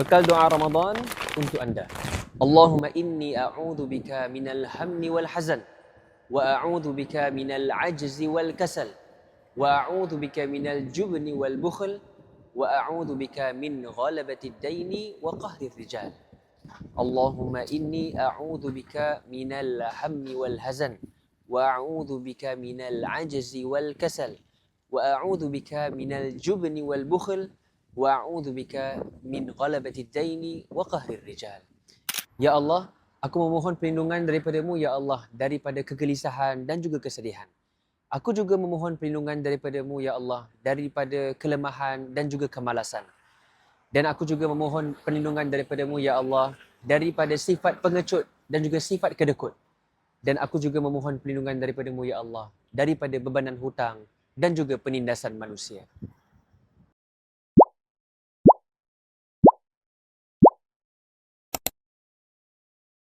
Bekal doa Ramadan untuk anda. Allahumma inni a'udzu bika minal hammi wal hazan wa a'udzu bika minal ajzi wal kasal wa a'udzu bika minal jubni wal bukhl wa a'udzu bika min ghalabati ad-daini wa qahri rijal. Allahumma inni a'udzu bika minal hammi wal hazan wa a'udzu bika minal ajzi wal kasal wa a'udzu bika minal jubni wal bukhl wa a'udzu bika min ghalabati ad-daini wa qahri rijal. Ya Allah, aku memohon perlindungan daripadamu ya Allah daripada kegelisahan dan juga kesedihan. Aku juga memohon perlindungan daripadamu ya Allah daripada kelemahan dan juga kemalasan. Dan aku juga memohon perlindungan daripadamu ya Allah daripada sifat pengecut dan juga sifat kedekut. Dan aku juga memohon perlindungan daripadamu ya Allah daripada bebanan hutang dan juga penindasan manusia.